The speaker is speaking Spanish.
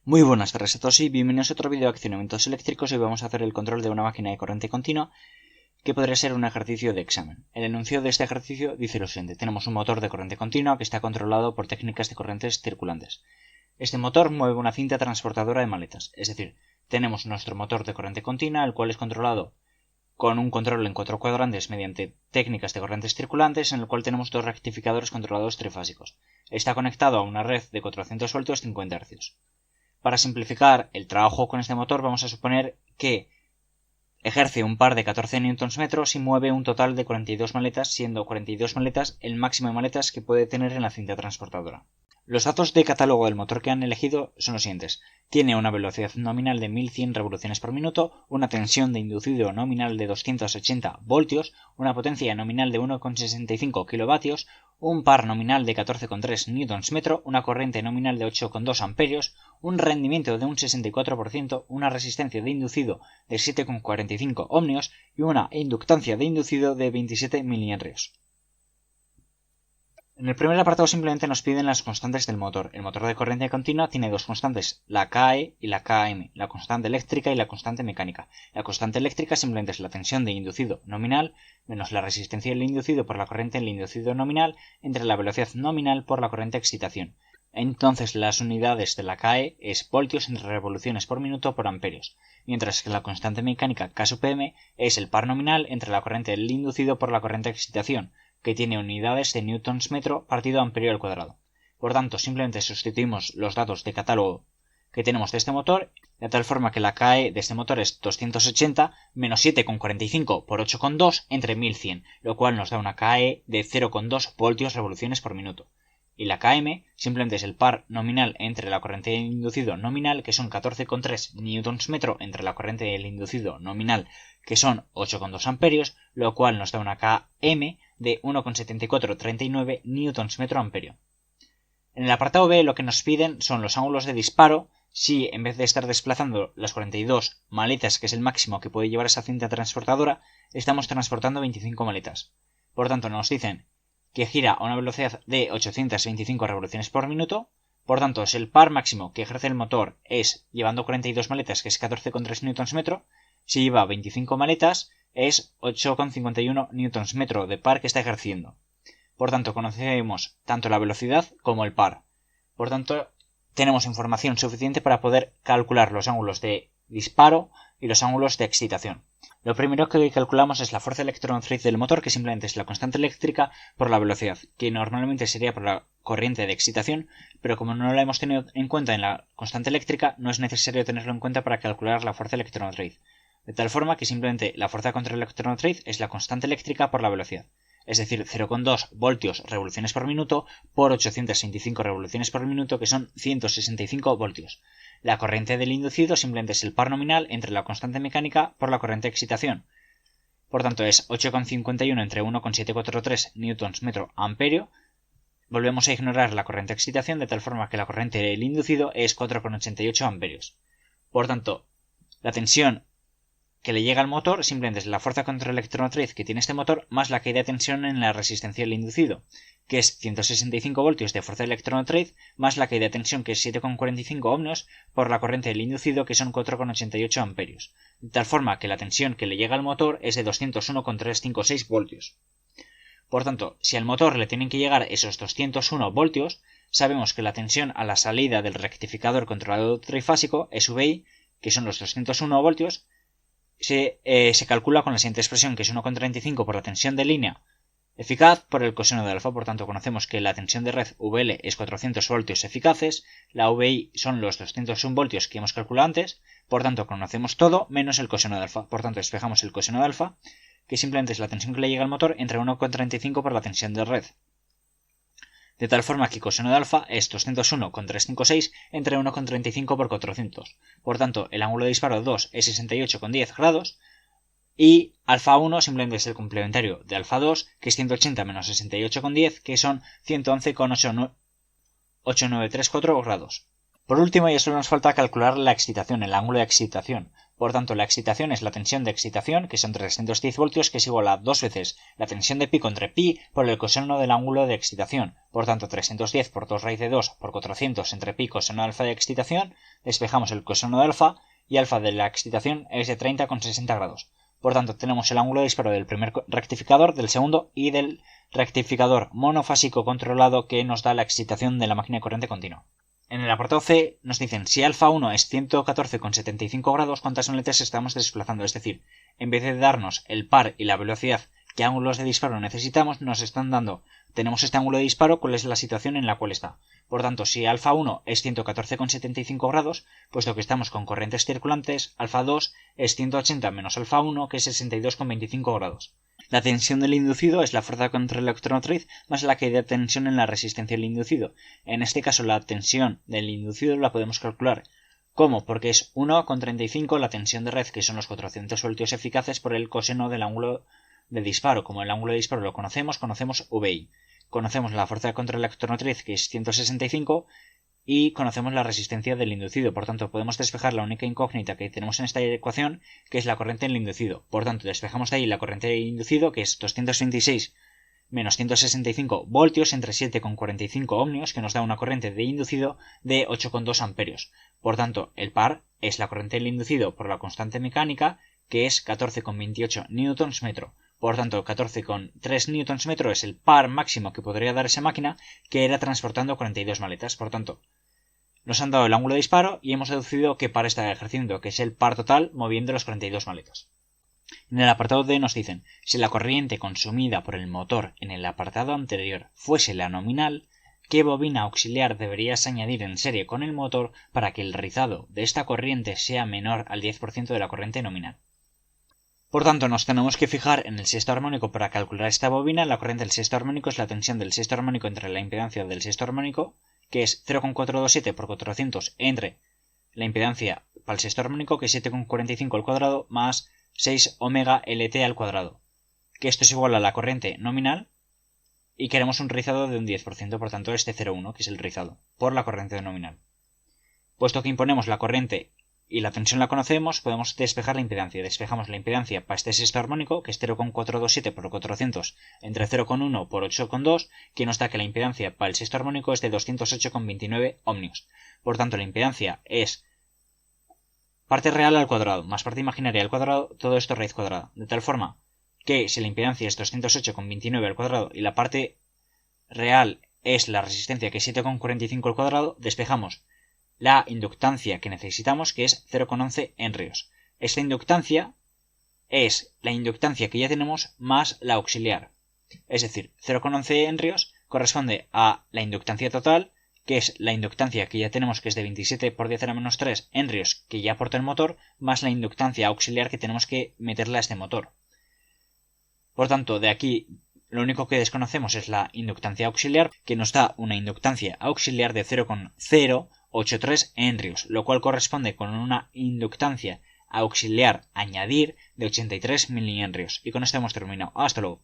Muy buenas tardes a todos y bienvenidos a otro vídeo de accionamientos eléctricos. Hoy vamos a hacer el control de una máquina de corriente continua que podría ser un ejercicio de examen. El enunciado de este ejercicio dice lo siguiente: tenemos un motor de corriente continua que está controlado por técnicas de corrientes circulantes. Este motor mueve una cinta transportadora de maletas, es decir, tenemos nuestro motor de corriente continua, el cual es controlado con un control en 4 cuadrantes mediante técnicas de corrientes circulantes, en el cual tenemos dos rectificadores controlados trifásicos. Está conectado a una red de 400 voltios 50 Hz. Para simplificar el trabajo con este motor, vamos a suponer que ejerce un par de 14 Nm y mueve un total de 42 maletas, siendo 42 maletas el máximo de maletas que puede tener en la cinta transportadora. Los datos de catálogo del motor que han elegido son los siguientes. Tiene una velocidad nominal de 1100 revoluciones por minuto, una tensión de inducido nominal de 280 voltios, una potencia nominal de 1,65 kilovatios, un par nominal de 14,3 Nm, una corriente nominal de 8,2 amperios, un rendimiento de un 64%, una resistencia de inducido de 7,45 ohmios y una inductancia de inducido de 27 mA. En el primer apartado simplemente nos piden las constantes del motor. El motor de corriente continua tiene dos constantes, la KE y la KM, la constante eléctrica y la constante mecánica. La constante eléctrica simplemente es la tensión de inducido nominal menos la resistencia del inducido por la corriente del inducido nominal entre la velocidad nominal por la corriente de excitación. Entonces las unidades de la KE es voltios entre revoluciones por minuto por amperios, mientras que la constante mecánica K sub m es el par nominal entre la corriente del inducido por la corriente de excitación, que tiene unidades de newtons metro partido amperio al cuadrado. Por tanto, simplemente sustituimos los datos de catálogo que tenemos de este motor, de tal forma que la KE de este motor es 280 menos 7,45 por 8,2 entre 1100, lo cual nos da una KE de 0,2 voltios revoluciones por minuto. Y la KM simplemente es el par nominal entre la corriente del inducido nominal, que son 14,3 newtons metro, entre la corriente del inducido nominal, que son 8,2 amperios, lo cual nos da una KM de 1,7439 newtons metro amperio. En el apartado B lo que nos piden son los ángulos de disparo si en vez de estar desplazando las 42 maletas, que es el máximo que puede llevar esa cinta transportadora, estamos transportando 25 maletas. Por tanto, nos dicen que gira a una velocidad de 825 revoluciones por minuto. Por tanto, es el par máximo que ejerce el motor es llevando 42 maletas, que es 14,3 Nm. Si lleva 25 maletas, es 8,51 Nm de par que está ejerciendo. Por tanto, conocemos tanto la velocidad como el par. Por tanto, tenemos información suficiente para poder calcular los ángulos de disparo y los ángulos de excitación. Lo primero que calculamos es la fuerza electromotriz del motor, que simplemente es la constante eléctrica por la velocidad, que normalmente sería por la corriente de excitación, pero como no la hemos tenido en cuenta en la constante eléctrica, no es necesario tenerlo en cuenta para calcular la fuerza electromotriz. De tal forma que simplemente la fuerza contra electromotriz es la constante eléctrica por la velocidad, es decir, 0,2 voltios revoluciones por minuto por 825 revoluciones por minuto, que son 165 voltios. La corriente del inducido simplemente es el par nominal entre la constante mecánica por la corriente de excitación. Por tanto, es 8,51 entre 1,743 newtons metro amperio. Volvemos a ignorar la corriente de excitación, de tal forma que la corriente del inducido es 4,88 amperios. Por tanto, la tensión que le llega al motor simplemente es la fuerza contra electromotriz que tiene este motor más la caída de tensión en la resistencia del inducido, que es 165 voltios de fuerza electromotriz más la caída de tensión, que es 7,45 ohmios por la corriente del inducido, que son 4,88 amperios, de tal forma que la tensión que le llega al motor es de 201,356 voltios. Por tanto, si al motor le tienen que llegar esos 201 voltios, sabemos que la tensión a la salida del rectificador controlador trifásico, SVI, que son los 201 voltios, se calcula con la siguiente expresión, que es 1,35 por la tensión de línea eficaz por el coseno de alfa. Por tanto, conocemos que la tensión de red VL es 400 voltios eficaces, la VI son los 201 voltios que hemos calculado antes, por tanto conocemos todo menos el coseno de alfa. Por tanto, despejamos el coseno de alfa, que simplemente es la tensión que le llega al motor entre 1,35 por la tensión de red. De tal forma que coseno de alfa es 201,356 entre 1,35 por 400. Por tanto, el ángulo de disparo 2 es 68,10 grados y alfa 1 simplemente es el complementario de alfa 2, que es 180 menos 68,10, que son 111,8934 grados. Por último, ya solo nos falta calcular la excitación, el ángulo de excitación. Por tanto, la excitación es la tensión de excitación, que son 310 voltios, que es igual a 2 veces la tensión de pico entre pi por el coseno del ángulo de excitación. Por tanto, 310 por 2 raíz de 2 por 400 entre pi coseno de alfa de excitación, despejamos el coseno de alfa, y alfa de la excitación es de 30,60 grados. Por tanto, tenemos el ángulo de disparo del primer rectificador, del segundo y del rectificador monofásico controlado que nos da la excitación de la máquina de corriente continua. En el apartado C nos dicen si alfa 1 es 114,75 grados, cuántas unidades estamos desplazando. Es decir, en vez de darnos el par y la velocidad qué ángulos de disparo necesitamos, nos están dando, tenemos este ángulo de disparo, cuál es la situación en la cual está. Por tanto, si alfa 1 es 114,75 grados, puesto que estamos con corrientes circulantes, alfa 2 es 180 menos alfa 1, que es 62,25 grados. La tensión del inducido es la fuerza contra el electromotriz más la caída de tensión en la resistencia del inducido. En este caso, la tensión del inducido la podemos calcular. ¿Cómo? Porque es 1,35 la tensión de red, que son los 400 voltios eficaces, por el coseno del ángulo de disparo. Como el ángulo de disparo lo conocemos VI. Conocemos la fuerza contra el electromotriz, que es 165, y conocemos la resistencia del inducido. Por tanto, podemos despejar la única incógnita que tenemos en esta ecuación, que es la corriente en el inducido. Por tanto, despejamos de ahí la corriente del inducido, que es 226 menos 165 voltios entre 7,45 ohmios, que nos da una corriente de inducido de 8,2 amperios. Por tanto, el par es la corriente del inducido por la constante mecánica, que es 14,28 newtons metro. Por tanto, 14,3 newtons metro es el par máximo que podría dar esa máquina, que era transportando 42 maletas. Por tanto, nos han dado el ángulo de disparo y hemos deducido qué par está ejerciendo, que es el par total moviendo las 42 maletas. En el apartado D nos dicen, si la corriente consumida por el motor en el apartado anterior fuese la nominal, ¿qué bobina auxiliar deberías añadir en serie con el motor para que el rizado de esta corriente sea menor al 10% de la corriente nominal? Por tanto, nos tenemos que fijar en el sexto armónico para calcular esta bobina. La corriente del sexto armónico es la tensión del sexto armónico entre la impedancia del sexto armónico, que es 0,427 por 400 entre la impedancia para el sexto armónico, que es 7,45 al cuadrado, más 6 omega LT al cuadrado, que esto es igual a la corriente nominal, y queremos un rizado de un 10%, por tanto este 0,1, que es el rizado, por la corriente nominal. Puesto que imponemos la corriente y la tensión la conocemos, podemos despejar la impedancia. Despejamos la impedancia para este sexto armónico, que es 0,427 por 400 entre 0,1 por 8,2, que nos da que la impedancia para el sexto armónico es de 208,29 ohmios. Por tanto, la impedancia es parte real al cuadrado más parte imaginaria al cuadrado, todo esto raíz cuadrada. De tal forma que si la impedancia es 208,29 al cuadrado y la parte real es la resistencia, que es 7,45 al cuadrado, despejamos la inductancia que necesitamos, que es 0,11 henrios. Esta inductancia es la inductancia que ya tenemos más la auxiliar. Es decir, 0,11 henrios corresponde a la inductancia total, que es la inductancia que ya tenemos, que es de 27 por 10 a la menos 3 henrios, que ya aporta el motor, más la inductancia auxiliar que tenemos que meterle a este motor. Por tanto, de aquí lo único que desconocemos es la inductancia auxiliar, que nos da una inductancia auxiliar de 0,083 henrios, lo cual corresponde con una inductancia auxiliar añadir de 83 milihenrios. Y con esto hemos terminado. Hasta luego.